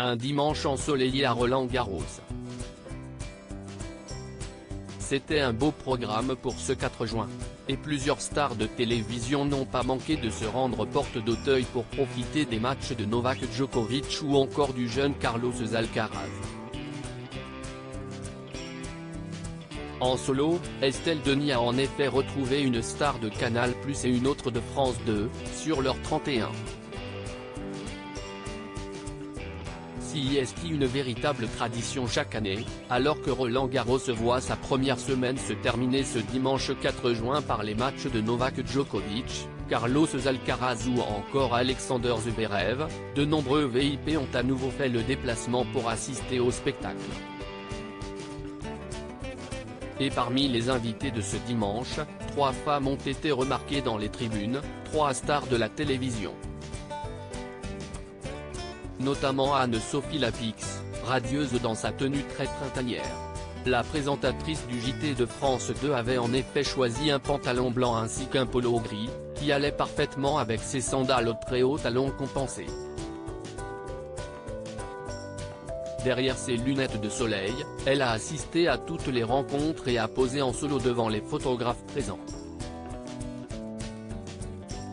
Un dimanche ensoleillé à Roland-Garros. C'était un beau programme pour ce 4 juin. Et plusieurs stars de télévision n'ont pas manqué de se rendre porte d'Auteuil pour profiter des matchs de Novak Djokovic ou encore du jeune Carlos Alcaraz. En solo, Estelle Denis a en effet retrouvé une star de Canal+ et une autre de France 2, sur leur 31. C'est une véritable tradition chaque année, alors que Roland-Garros voit sa première semaine se terminer ce dimanche 4 juin par les matchs de Novak Djokovic, Carlos Alcaraz ou encore Alexander Zverev. De nombreux VIP ont à nouveau fait le déplacement pour assister au spectacle. Et parmi les invités de ce dimanche, 3 femmes ont été remarquées dans les tribunes, 3 stars de la télévision. Notamment Anne-Sophie Lapix, radieuse dans sa tenue très printanière. La présentatrice du JT de France 2 avait en effet choisi un pantalon blanc ainsi qu'un polo gris, qui allait parfaitement avec ses sandales aux très hauts talons compensés. Derrière ses lunettes de soleil, elle a assisté à toutes les rencontres et a posé en solo devant les photographes présents.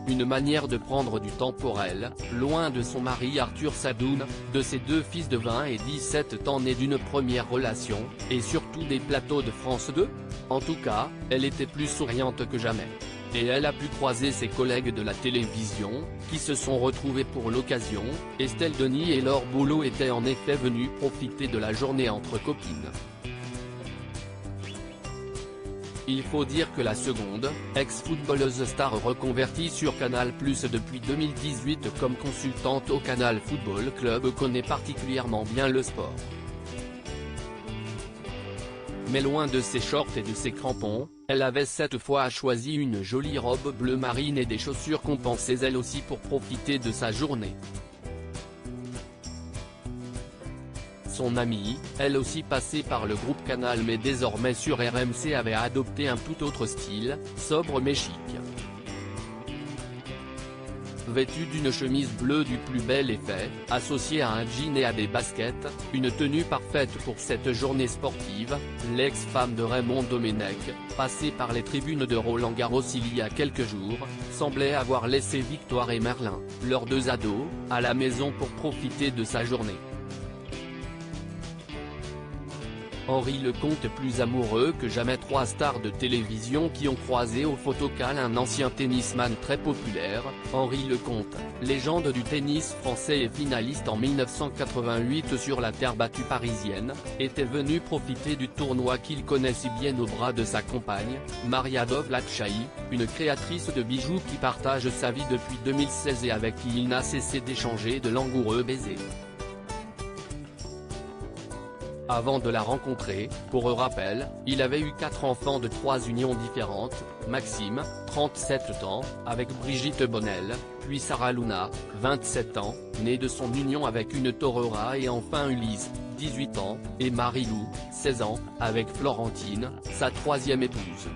Une manière de prendre du temps pour elle, loin de son mari Arthur Sadoun, de ses 2 fils de 20 et 17 ans nés d'une première relation, et surtout des plateaux de France 2. En tout cas, elle était plus souriante que jamais. Et elle a pu croiser ses collègues de la télévision, qui se sont retrouvés pour l'occasion. Estelle Denis et Laure Boulot étaient en effet venues profiter de la journée entre copines. Il faut dire que la seconde, ex-footballeuse star reconvertie sur Canal+ depuis 2018 comme consultante au Canal Football Club, connaît particulièrement bien le sport. Mais loin de ses shorts et de ses crampons, elle avait cette fois choisi une jolie robe bleu marine et des chaussures compensées elle aussi pour profiter de sa journée. Son amie, elle aussi passée par le groupe Canal mais désormais sur RMC, avait adopté un tout autre style, sobre mais chic. Vêtue d'une chemise bleue du plus bel effet, associée à un jean et à des baskets, une tenue parfaite pour cette journée sportive, l'ex-femme de Raymond Domenech, passée par les tribunes de Roland-Garros il y a quelques jours, semblait avoir laissé Victoire et Merlin, leurs 2 ados, à la maison pour profiter de sa journée. Henri Lecomte plus amoureux que jamais. 3 stars de télévision qui ont croisé au Photocall un ancien tennisman très populaire. Henri Lecomte, légende du tennis français et finaliste en 1988 sur la terre battue parisienne, était venu profiter du tournoi qu'il connaît si bien au bras de sa compagne, Maria Dovlatchaï, une créatrice de bijoux qui partage sa vie depuis 2016 et avec qui il n'a cessé d'échanger de langoureux baisers. Avant de la rencontrer, pour rappel, il avait eu 4 enfants de 3 unions différentes, Maxime, 37 ans, avec Brigitte Bonnel, puis Sarah Luna, 27 ans, née de son union avec une Torera, et enfin Ulysse, 18 ans, et Marie-Lou, 16 ans, avec Florentine, sa 3e épouse.